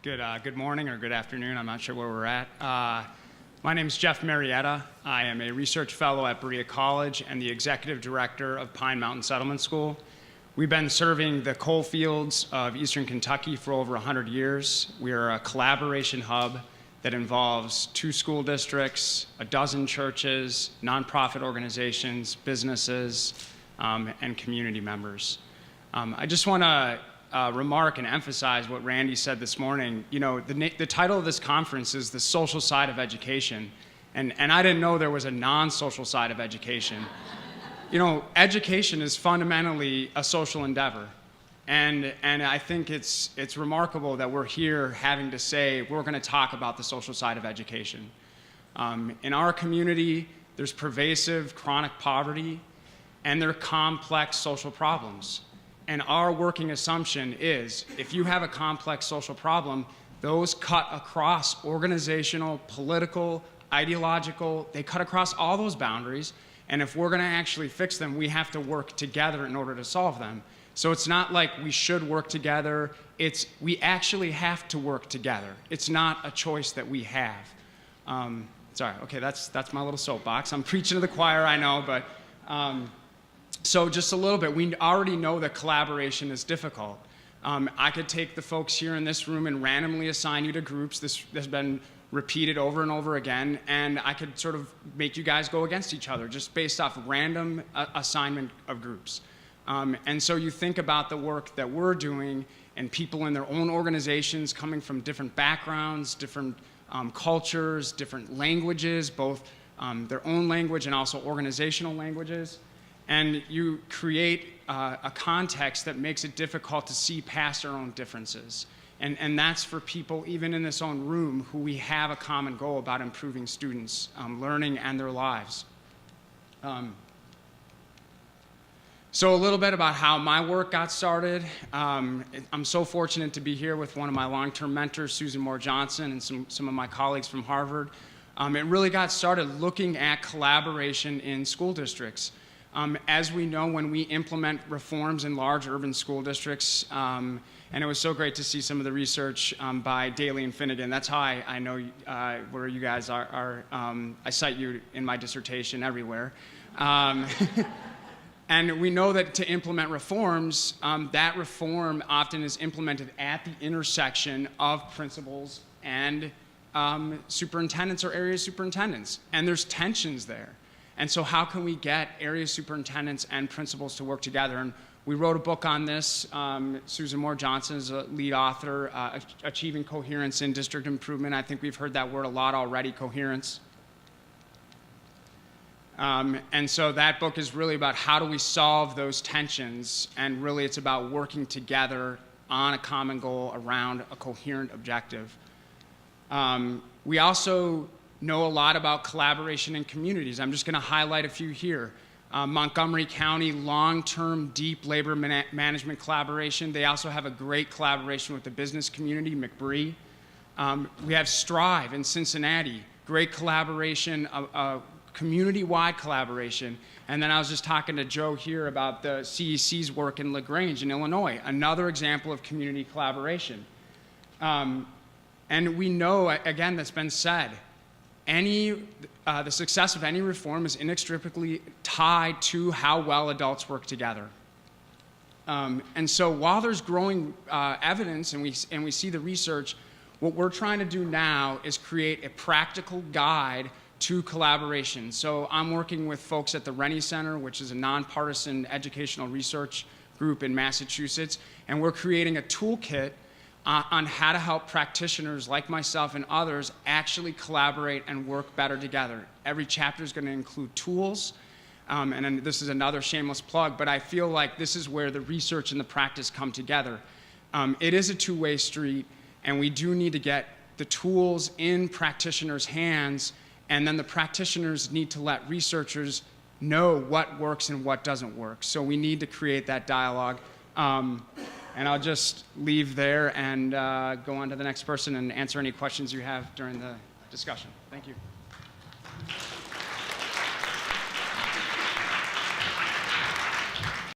Good morning or good afternoon. I'm not sure where we're at. My name is Geoff Marietta. I am a research fellow at Berea College and the executive director of Pine Mountain Settlement School. We've been serving the coal fields of Eastern Kentucky for over 100 years. We are a collaboration hub that involves 2 school districts, 12 churches, nonprofit organizations, businesses, and community members. I just want to remark and emphasize what Randy said this morning. You know, the title of this conference is The Social Side of Education, and I didn't know there was a non-social side of education. You know, education is fundamentally a social endeavor, and I think it's remarkable that we're here having to say we're going to talk about the social side of education. In our community, there's pervasive chronic poverty, and there are complex social problems. And our working assumption is if you have a complex social problem, those cut across organizational, political, ideological, they cut across all those boundaries. And if we're going to actually fix them, we have to work together in order to solve them. So it's not like we should work together. We actually have to work together. It's not a choice that we have. Sorry, okay, that's my little soapbox. I'm preaching to the choir, I know, but so just a little bit, we already know that collaboration is difficult. I could take the folks here in this room and randomly assign you to groups. This has been repeated over and over again, and I could sort of make you guys go against each other just based off random assignment of groups. And so you think about the work that we're doing and people in their own organizations coming from different backgrounds, different cultures, different languages, both their own language and also organizational languages. And you create a context that makes it difficult to see past our own differences. And that's for people, even in this own room, who we have a common goal about improving students' learning and their lives. So a little bit about how my work got started. I'm so fortunate to be here with one of my long-term mentors, Susan Moore Johnson, and some of my colleagues from Harvard. It really got started looking at collaboration in school districts. As we know, when we implement reforms in large urban school districts, and it was so great to see some of the research by Daly and Finnegan. That's how I know where you guys are. I cite you in my dissertation everywhere. And we know that to implement reforms, that reform often is implemented at the intersection of principals and superintendents or area superintendents. And there's tensions there. And so how can we get area superintendents and principals to work together? And we wrote a book on this. Susan Moore Johnson is a lead author, Achieving Coherence in District Improvement. I think we've heard that word a lot already, coherence. And so that book is really about how do we solve those tensions, and really it's about working together on a common goal around a coherent objective. We also know a lot about collaboration in communities. I'm just going to highlight a few here. Montgomery County, long-term, deep labor management collaboration. They also have a great collaboration with the business community, McBree. We have Strive in Cincinnati, great collaboration, community-wide collaboration. And then I was just talking to Joe here about the CEC's work in LaGrange in Illinois, another example of community collaboration. And we know, again, that's been said, the success of any reform is inextricably tied to how well adults work together. And so while there's growing evidence and we see the research, what we're trying to do now is create a practical guide to collaboration. So I'm working with folks at the Rennie Center, which is a nonpartisan educational research group in Massachusetts, and we're creating a toolkit on how to help practitioners like myself and others actually collaborate and work better together. Every chapter is going to include tools, and then this is another shameless plug, but I feel like this is where the research and the practice come together. It is a two-way street, and we do need to get the tools in practitioners' hands, and then the practitioners need to let researchers know what works and what doesn't work. So we need to create that dialogue. And I'll just leave there and go on to the next person and answer any questions you have during the discussion. Thank you.